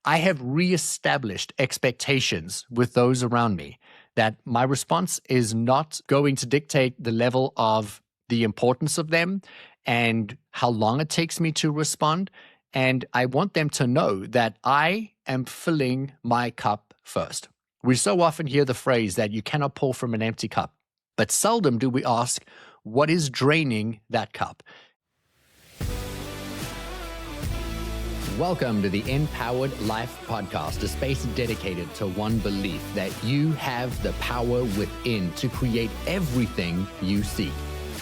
I have reestablished expectations with those around me that my response is not going to dictate the level of the importance of them and how long it takes me to respond. And I want them to know that I am filling my cup first. We so often hear the phrase that you cannot pour from an empty cup, but seldom do we ask, what is draining that cup? Welcome to the Empowered Life Podcast, a space dedicated to one belief that you have the power within to create everything you seek.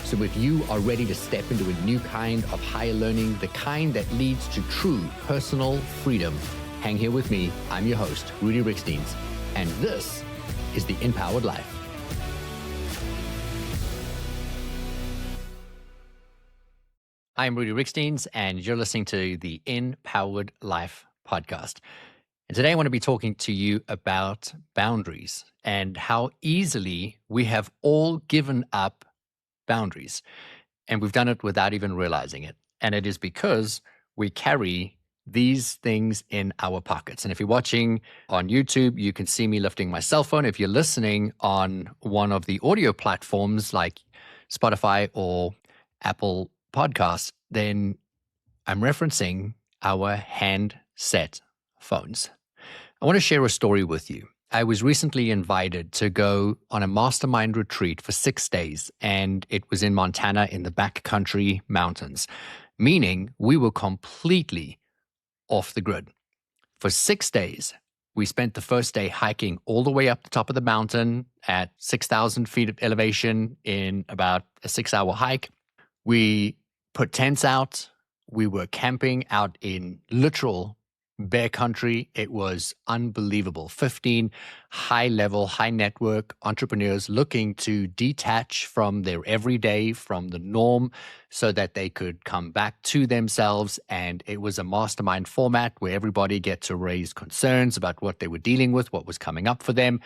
So if you are ready to step into a new kind of higher learning, the kind that leads to true personal freedom, hang here with me. I'm your host, Rudi Riekstins, and this is the Empowered Life. I'm Rudi Riekstins, and you're listening to the Empowered Life Podcast. And today I want to be talking to you about boundaries and how easily we have all given up boundaries. And we've done it without even realizing it. And it is because we carry these things in our pockets. And if you're watching on YouTube, you can see me lifting my cell phone. If you're listening on one of the audio platforms like Spotify or Apple Podcasts, then I'm referencing our handset phones. I want to share a story with you. I was recently invited to go on a mastermind retreat for 6 days, and it was in Montana in the backcountry mountains, meaning we were completely off the grid. For 6 days, we spent the first day hiking all the way up the top of the mountain at 6,000 feet of elevation in about a 6-hour hike. We put tents out. We were camping out in literal bear country. It was unbelievable. 15 high-level, high-network entrepreneurs looking to detach from their everyday, from the norm, so that they could come back to themselves. And it was a mastermind format where everybody get to raise concerns about what they were dealing with, what was coming up for them.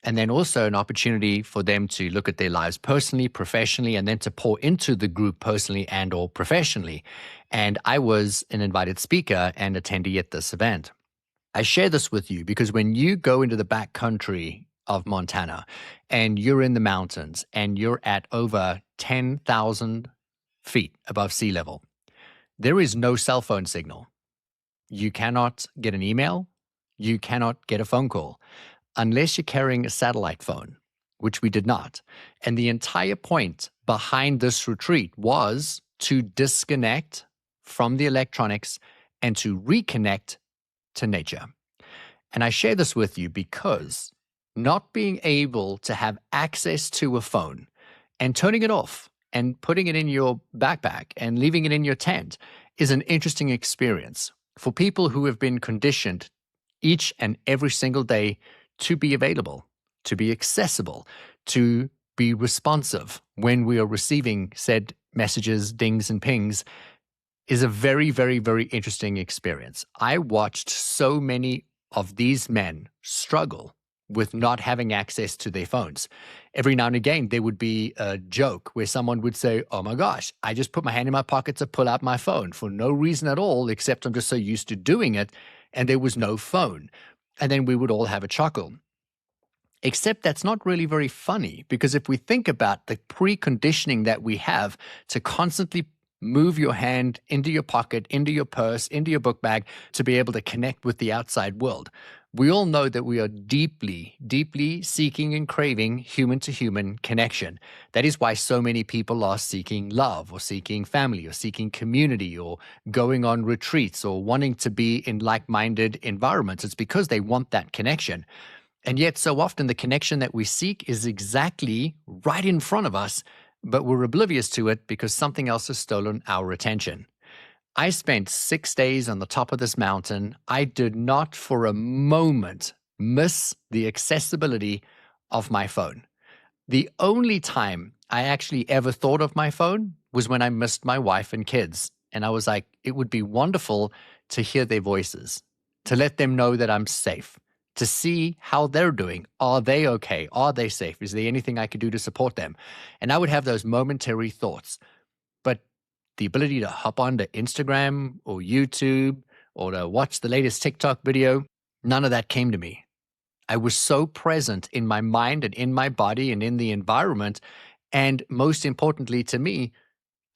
And then also an opportunity for them to look at their lives personally, professionally, and then to pour into the group personally and or professionally. And I was an invited speaker and attendee at this event. I share this with you because when you go into the backcountry of Montana and you're in the mountains and you're at over 10,000 feet above sea level, there is no cell phone signal. You cannot get an email. You cannot get a phone call, unless you're carrying a satellite phone, which we did not. And the entire point behind this retreat was to disconnect from the electronics and to reconnect to nature. And I share this with you because not being able to have access to a phone and turning it off and putting it in your backpack and leaving it in your tent is an interesting experience for people who have been conditioned each and every single day to be available, to be accessible, to be responsive when we are receiving said messages, dings, and pings is a very, very, very interesting experience. I watched so many of these men struggle with not having access to their phones. Every now and again, there would be a joke where someone would say, oh my gosh, I just put my hand in my pocket to pull out my phone for no reason at all, except I'm just so used to doing it, and there was no phone. And then we would all have a chuckle. Except that's not really very funny, because if we think about the preconditioning that we have to constantly move your hand into your pocket, into your purse, into your book bag to be able to connect with the outside world, we all know that we are deeply, deeply seeking and craving human-to-human connection. That is why so many people are seeking love or seeking family or seeking community or going on retreats or wanting to be in like-minded environments. It's because they want that connection. And yet so often the connection that we seek is exactly right in front of us, but we're oblivious to it because something else has stolen our attention. I spent 6 days on the top of this mountain. I did not for a moment miss the accessibility of my phone. The only time I actually ever thought of my phone was when I missed my wife and kids. And I was like, it would be wonderful to hear their voices, to let them know that I'm safe, to see how they're doing. Are they okay? Are they safe? Is there anything I could do to support them? And I would have those momentary thoughts. But the ability to hop onto Instagram or YouTube or to watch the latest TikTok video. None of that came to me. I was so present in my mind and in my body and in the environment. And most importantly to me,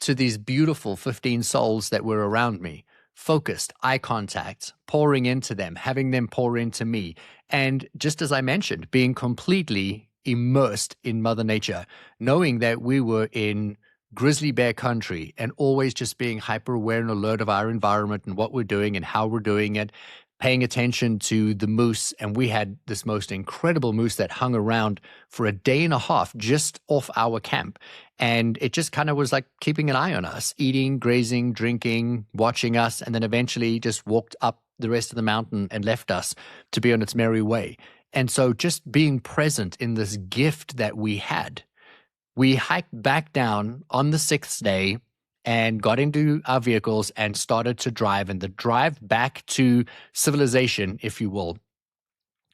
to these beautiful 15 souls that were around me, focused, eye contact, pouring into them, having them pour into me. And just as I mentioned, being completely immersed in Mother Nature, knowing that we were in grizzly bear country and always just being hyper aware and alert of our environment and what we're doing and how we're doing it, paying attention to the moose. And we had this most incredible moose that hung around for a day and a half just off our camp. And it just kind of was like keeping an eye on us, eating, grazing, drinking, watching us, and then eventually just walked up the rest of the mountain and left us to be on its merry way. And so just being present in this gift that we had, we hiked back down on the sixth day and got into our vehicles and started to drive. And the drive back to civilization, if you will,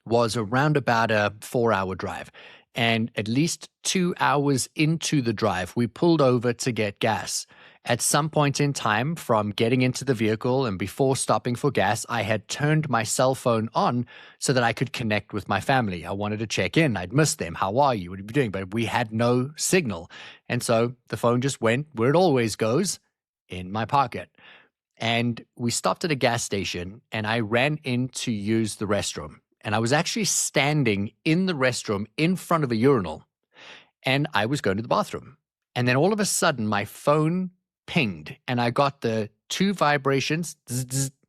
was around about a 4-hour drive. And at least 2 hours into the drive, we pulled over to get gas. At some point in time, from getting into the vehicle and before stopping for gas, I had turned my cell phone on so that I could connect with my family. I wanted to check in. I'd missed them. How are you? What are you doing? But we had no signal. And so the phone just went where it always goes, in my pocket. And we stopped at a gas station and I ran in to use the restroom. And I was actually standing in the restroom in front of a urinal and I was going to the bathroom. And then all of a sudden, my phone pinged and I got the 2 vibrations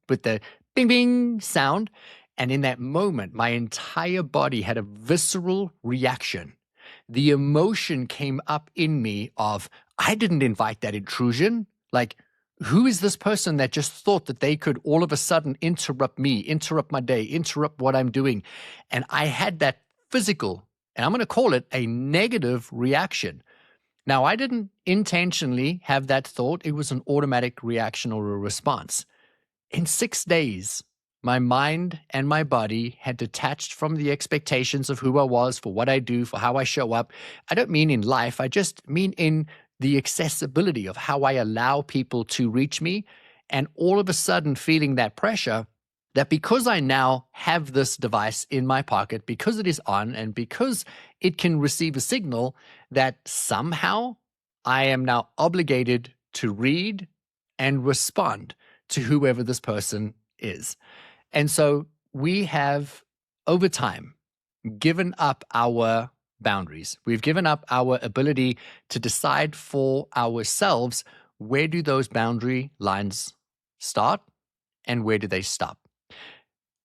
with the bing, bing sound. And in that moment, my entire body had a visceral reaction. The emotion came up in me of, I didn't invite that intrusion. Like, who is this person that just thought that they could all of a sudden interrupt me, interrupt my day, interrupt what I'm doing? And I had that physical, and I'm going to call it a negative reaction. Now, I didn't intentionally have that thought. It was an automatic reaction or a response. In 6 days, my mind and my body had detached from the expectations of who I was, for what I do, for how I show up. I don't mean in life. I just mean in the accessibility of how I allow people to reach me. And all of a sudden feeling that pressure that because I now have this device in my pocket, because it is on and because it can receive a signal, that somehow I am now obligated to read and respond to whoever this person is. And so we have, over time, given up our boundaries. We've given up our ability to decide for ourselves, where do those boundary lines start and where do they stop?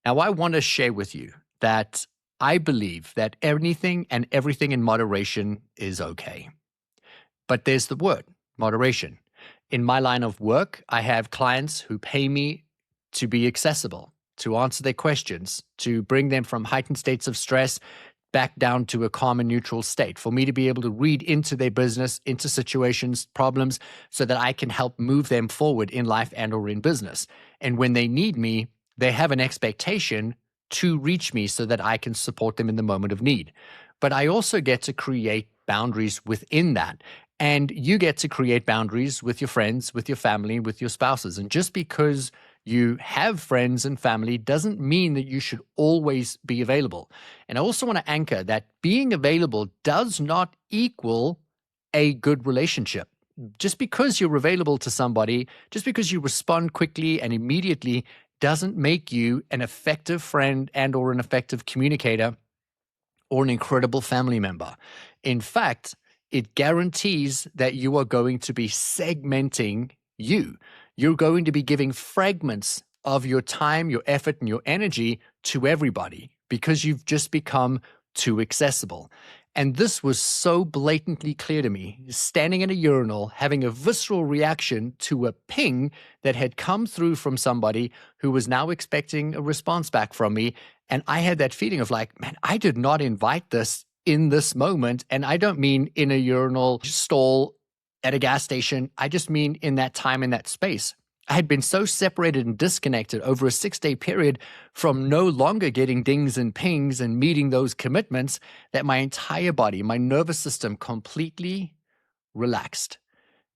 Now, I want to share with you that I believe that anything and everything in moderation is okay. But there's the word, moderation. In my line of work, I have clients who pay me to be accessible, to answer their questions, to bring them from heightened states of stress back down to a calm and neutral state, for me to be able to read into their business, into situations, problems, so that I can help move them forward in life and or in business. And when they need me, they have an expectation to reach me so that I can support them in the moment of need. But I also get to create boundaries within that. And you get to create boundaries with your friends, with your family, with your spouses. And just because you have friends and family doesn't mean that you should always be available. And I also want to anchor that being available does not equal a good relationship. Just because you're available to somebody, just because you respond quickly and immediately doesn't make you an effective friend and or an effective communicator or an incredible family member. In fact, it guarantees that you are going to be segmenting you. You're going to be giving fragments of your time, your effort, and your energy to everybody because you've just become too accessible. And this was so blatantly clear to me, standing in a urinal, having a visceral reaction to a ping that had come through from somebody who was now expecting a response back from me. And I had that feeling of like, man, I did not invite this in this moment. And I don't mean in a urinal stall at a gas station. I just mean in that time, in that space. I had been so separated and disconnected over a 6-day period from no longer getting dings and pings and meeting those commitments that my entire body, my nervous system completely relaxed.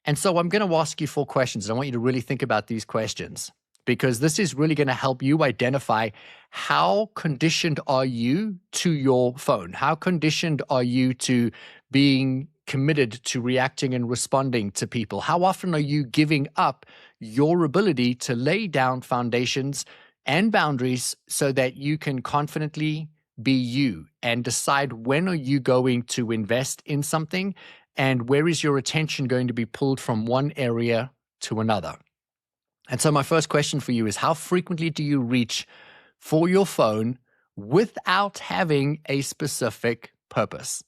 And so I'm going to ask you 4 questions. And I want you to really think about these questions. because this is really going to help you identify how conditioned are you to your phone? How conditioned are you to being committed to reacting and responding to people? How often are you giving up your ability to lay down foundations and boundaries so that you can confidently be you and decide when are you going to invest in something and where is your attention going to be pulled from one area to another? And so my first question for you is, how frequently do you reach for your phone without having a specific purpose?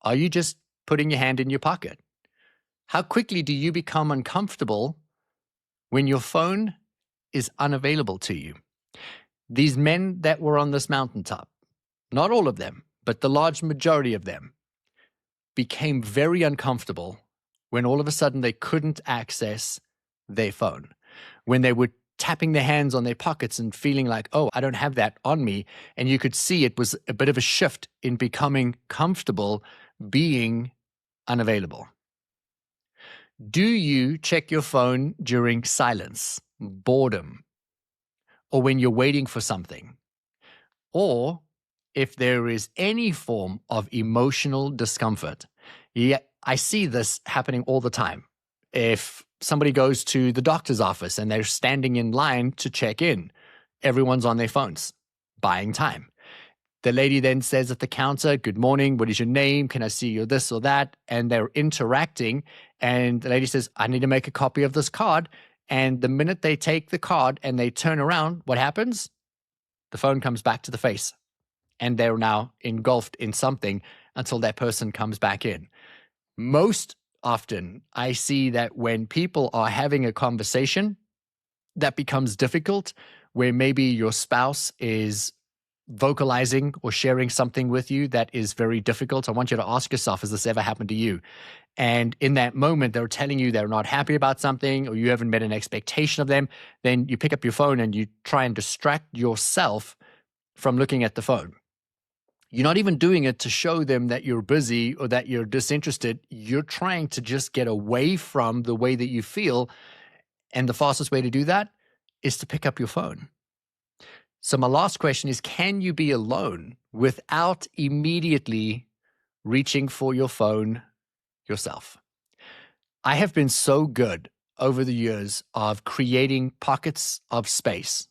Are you just putting your hand in your pocket? How quickly do you become uncomfortable when your phone is unavailable to you? These men that were on this mountaintop, not all of them, but the large majority of them, became very uncomfortable when all of a sudden they couldn't access their phone, when they were tapping their hands on their pockets and feeling like, oh, I don't have that on me. And you could see it was a bit of a shift in becoming comfortable being unavailable. Do you check your phone during silence, boredom, or when you're waiting for something? Or if there is any form of emotional discomfort? Yeah, I see this happening all the time. If somebody goes to the doctor's office and they're standing in line to check in, everyone's on their phones, buying time. The lady then says at the counter, good morning, what is your name? Can I see your this or that? And they're interacting. And the lady says, I need to make a copy of this card. And the minute they take the card and they turn around, what happens? The phone comes back to the face. And they're now engulfed in something until that person comes back in. Most often, I see that when people are having a conversation that becomes difficult, where maybe your spouse is vocalizing or sharing something with you that is very difficult, I want you to ask yourself, has this ever happened to you? And in that moment, they're telling you they're not happy about something or you haven't met an expectation of them, then you pick up your phone and you try and distract yourself from looking at the phone. You're not even doing it to show them that you're busy or that you're disinterested. You're trying to just get away from the way that you feel. And the fastest way to do that is to pick up your phone. So my last question is, can you be alone without immediately reaching for your phone yourself? I have been so good over the years of creating pockets of space.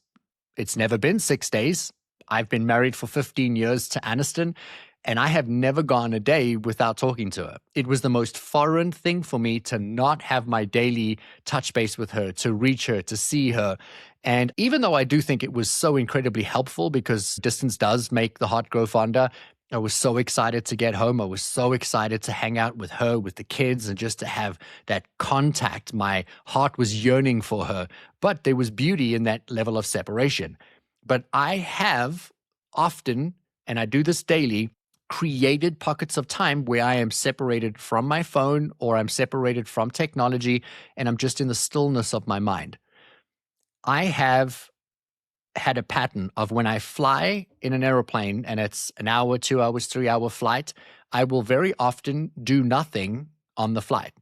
It's never been 6 days. I've been married for 15 years to Aniston, and I have never gone a day without talking to her. It was the most foreign thing for me to not have my daily touch base with her, to reach her, to see her. And even though I do think it was so incredibly helpful because distance does make the heart grow fonder, I was so excited to get home. I was so excited to hang out with her, with the kids, and just to have that contact. My heart was yearning for her, but there was beauty in that level of separation. But I have often, and I do this daily, created pockets of time where I am separated from my phone or I'm separated from technology and I'm just in the stillness of my mind. I have had a pattern of when I fly in an airplane and it's an hour, 2 hours, 3 hour flight, I will very often do nothing on the flight.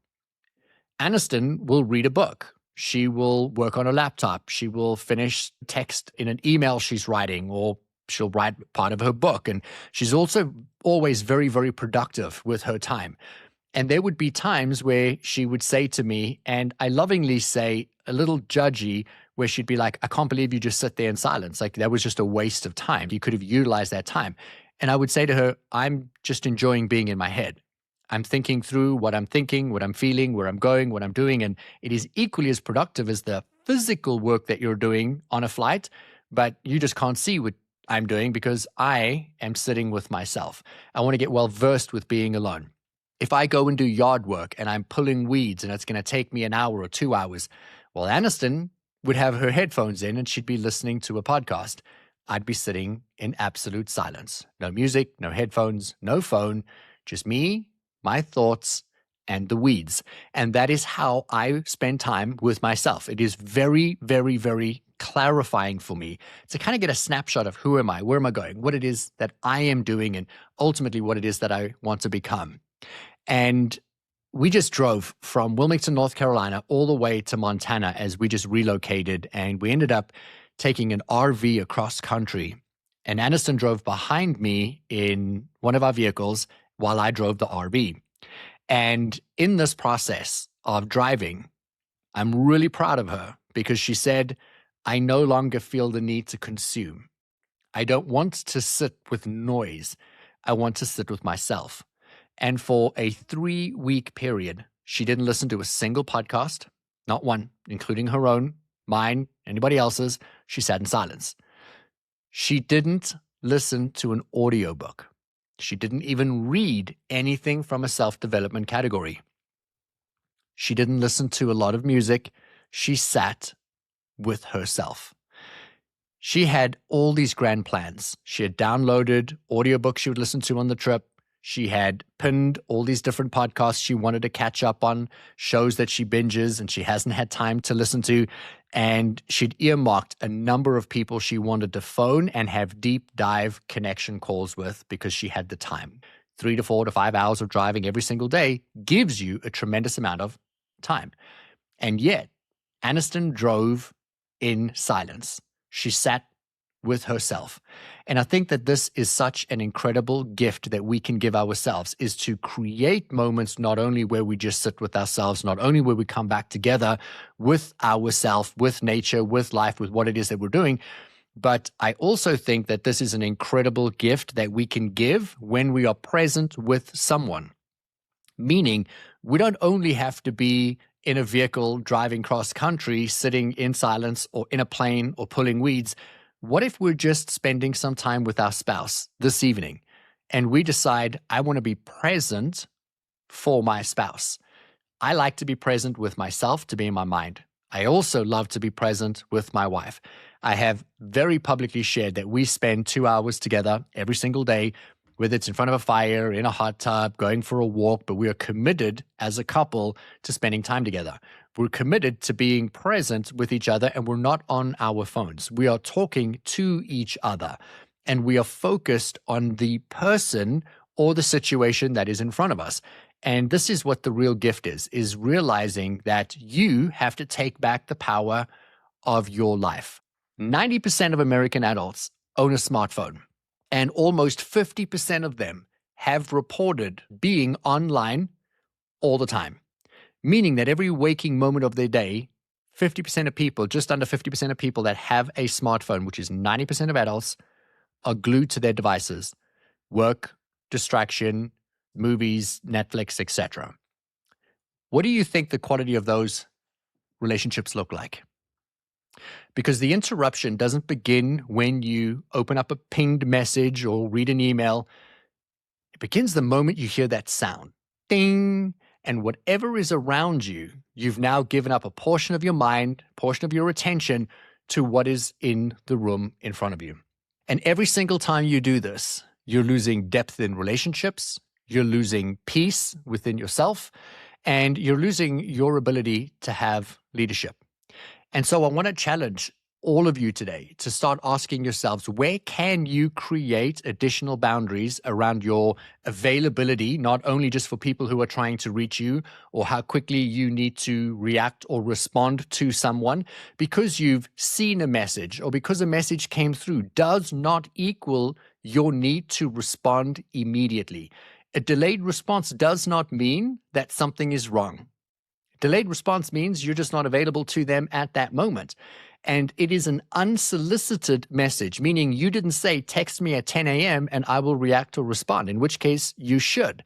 Aniston will read a book. She will work on a laptop. She will finish text in an email she's writing, or she'll write part of her book. And she's also always very, very productive with her time. And there would be times where she would say to me, and I lovingly say, a little judgy, where she'd be like, I can't believe you just sit there in silence. Like that was just a waste of time. You could have utilized that time. And I would say to her, I'm just enjoying being in my head. I'm thinking through what I'm thinking, what I'm feeling, where I'm going, what I'm doing. And it is equally as productive as the physical work that you're doing on a flight, but you just can't see what I'm doing because I am sitting with myself. I want to get well versed with being alone. If I go and do yard work and I'm pulling weeds and it's going to take me an hour or 2 hours, well, Aniston would have her headphones in and she'd be listening to a podcast. I'd be sitting in absolute silence. No music, no headphones, no phone, just me, my thoughts, and the weeds. And that is how I spend time with myself. It is very, very, very clarifying for me to kind of get a snapshot of who am I, where am I going, what it is that I am doing, and ultimately what it is that I want to become. And We just drove from Wilmington, North Carolina, all the way to Montana as we just relocated, and we ended up taking an RV across country. And Aniston drove behind me in one of our vehicles while I drove the RV. And in this process of driving, I'm really proud of her because she said, I no longer feel the need to consume. I don't want to sit with noise. I want to sit with myself. And for a 3-week period, she didn't listen to a single podcast, not one, including her own, mine, anybody else's. She sat in silence. She didn't listen to an audiobook. She didn't even read anything from a self-development category. She didn't listen to a lot of music. She sat with herself. She had all these grand plans. She had downloaded audiobooks she would listen to on the trip. She had pinned all these different podcasts she wanted to catch up on, shows that she binges and she hasn't had time to listen to. And she'd earmarked a number of people she wanted to phone and have deep dive connection calls with because she had the time. 3 to 4 to 5 hours of driving every single day gives you a tremendous amount of time. And yet, Aniston drove in silence. She sat with herself. And I think that this is such an incredible gift that we can give ourselves, is to create moments not only where we just sit with ourselves, not only where we come back together with ourselves, with nature, with life, with what it is that we're doing, but I also think that this is an incredible gift that we can give when we are present with someone. Meaning, we don't only have to be in a vehicle driving cross country, sitting in silence, or in a plane or pulling weeds. What if we're just spending some time with our spouse this evening and we decide, I want to be present for my spouse? I like to be present with myself, to be in my mind. I also love to be present with my wife. I have very publicly shared that we spend 2 hours together every single day, whether it's in front of a fire, in a hot tub, going for a walk, but we are committed as a couple to spending time together. We're committed to being present with each other, and we're not on our phones. We are talking to each other, and we are focused on the person or the situation that is in front of us. And this is what the real gift is realizing that you have to take back the power of your life. 90% of American adults own a smartphone, and almost 50% of them have reported being online all the time. Meaning that every waking moment of their day, 50% of people, just under 50% of people that have a smartphone, which is 90% of adults, are glued to their devices. Work, distraction, movies, Netflix, etc. What do you think the quality of those relationships look like? Because the interruption doesn't begin when you open up a pinged message or read an email. It begins the moment you hear that sound. Ding! And whatever is around you, you've now given up a portion of your mind, a portion of your attention to what is in the room in front of you. And every single time you do this, you're losing depth in relationships, you're losing peace within yourself, and you're losing your ability to have leadership. And so I want to challenge all of you today to start asking yourselves, where can you create additional boundaries around your availability, not only just for people who are trying to reach you or how quickly you need to react or respond to someone, because you've seen a message or because a message came through does not equal your need to respond immediately. A delayed response does not mean that something is wrong. Delayed response means you're just not available to them at that moment. And it is an unsolicited message, meaning you didn't say, text me at 10 a.m. and I will react or respond, in which case you should.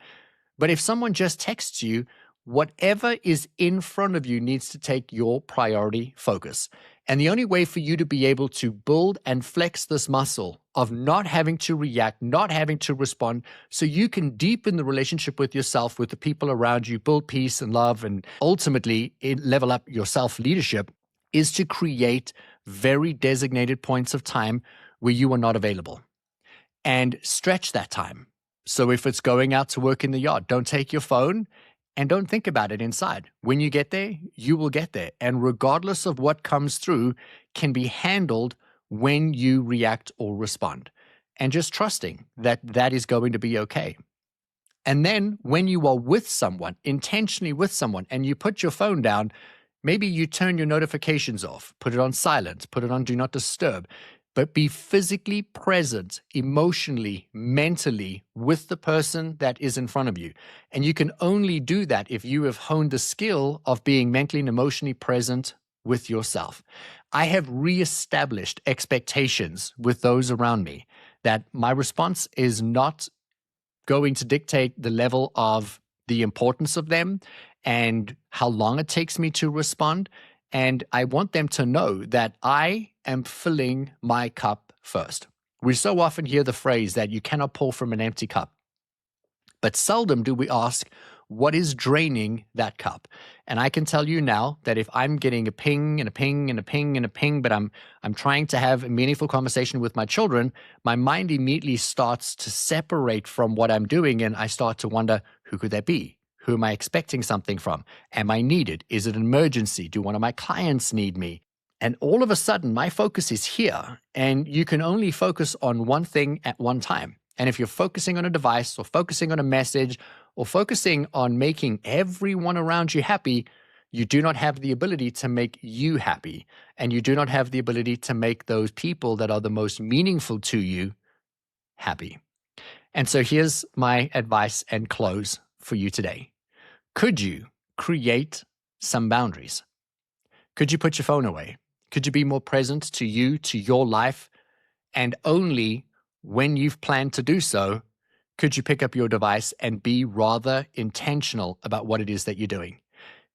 But if someone just texts you, whatever is in front of you needs to take your priority focus. And the only way for you to be able to build and flex this muscle of not having to react, not having to respond, so you can deepen the relationship with yourself, with the people around you, build peace and love, and ultimately level up your self-leadership, is to create very designated points of time where you are not available and stretch that time. So if it's going out to work in the yard, don't take your phone and don't think about it inside. When you get there, you will get there. And regardless of what comes through, can be handled when you react or respond. And just trusting that that is going to be okay. And then when you are with someone, intentionally with someone, and you put your phone down, maybe you turn your notifications off, put it on silent, put it on do not disturb, but be physically present, emotionally, mentally with the person that is in front of you. And you can only do that if you have honed the skill of being mentally and emotionally present with yourself. I have reestablished expectations with those around me that my response is not going to dictate the level of the importance of them and how long it takes me to respond. And I want them to know that I am filling my cup first. We so often hear the phrase that you cannot pour from an empty cup, but seldom do we ask, what is draining that cup? And I can tell you now that if I'm getting a ping and a ping and a ping and a ping, but I'm trying to have a meaningful conversation with my children, my mind immediately starts to separate from what I'm doing, and I start to wonder, who could that be? Who am I expecting something from? Am I needed? Is it an emergency? Do one of my clients need me? And all of a sudden, my focus is here, and you can only focus on one thing at one time. And if you're focusing on a device or focusing on a message or focusing on making everyone around you happy, you do not have the ability to make you happy. And you do not have the ability to make those people that are the most meaningful to you happy. And so here's my advice and close for you today. Could you create some boundaries? Could you put your phone away? Could you be more present to you, to your life? And only when you've planned to do so, could you pick up your device and be rather intentional about what it is that you're doing?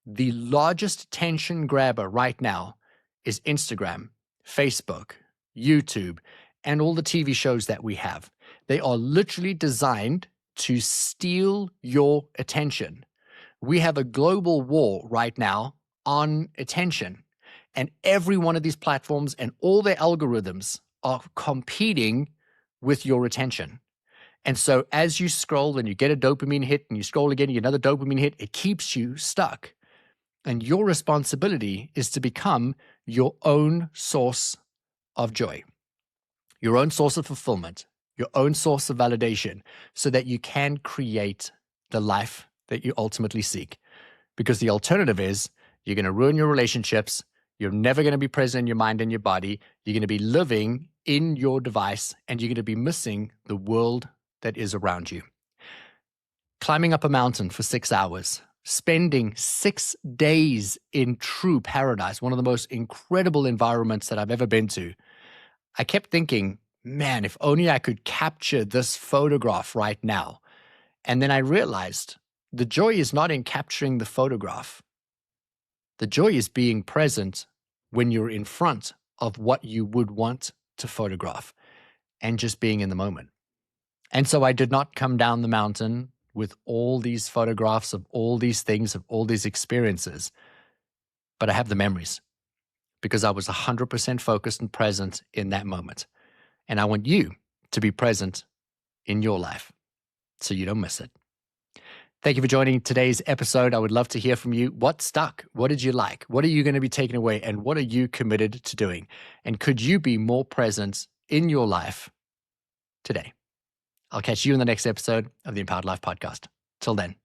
The largest attention grabber right now is Instagram, Facebook, YouTube, and all the TV shows that we have. They are literally designed to steal your attention. We have a global war right now on attention, and every one of these platforms and all their algorithms are competing with your attention. And so as you scroll and you get a dopamine hit and you scroll again, you get another dopamine hit, it keeps you stuck. And your responsibility is to become your own source of joy, your own source of fulfillment, your own source of validation, so that you can create the life that you ultimately seek. Because the alternative is you're going to ruin your relationships. You're never going to be present in your mind and your body. You're going to be living in your device, and you're going to be missing the world that is around you. Climbing up a mountain for 6 hours, spending 6 days in true paradise, one of the most incredible environments that I've ever been to. I kept thinking, man, if only I could capture this photograph right now. And then I realized the joy is not in capturing the photograph. The joy is being present when you're in front of what you would want to photograph and just being in the moment. And so I did not come down the mountain with all these photographs of all these things, of all these experiences, but I have the memories because I was 100% focused and present in that moment. And I want you to be present in your life so you don't miss it. Thank you for joining today's episode. I would love to hear from you. What stuck? What did you like? What are you going to be taking away? And what are you committed to doing? And could you be more present in your life today? I'll catch you in the next episode of the Empowered Life Podcast. Till then,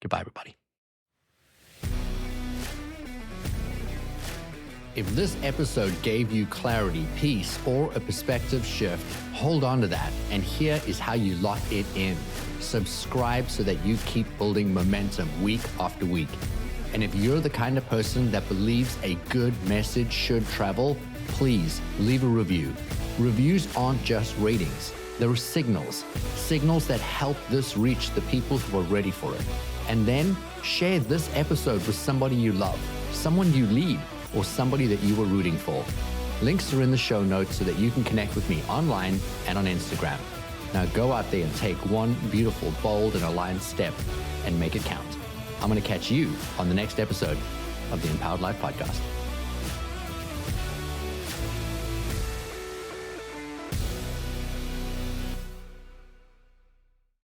goodbye, everybody. If this episode gave you clarity, peace, or a perspective shift, hold on to that. And here is how you lock it in. Subscribe so that you keep building momentum week after week. And if you're the kind of person that believes a good message should travel, please leave a review. Reviews aren't just ratings. There are signals that help this reach the people who are ready for it. And then share this episode with somebody you love, someone you lead, or somebody that you are rooting for. Links are in the show notes so that you can connect with me online and on Instagram. Now go out there and take one beautiful, bold, and aligned step and make it count. I'm going to catch you on the next episode of the Empowered Life Podcast.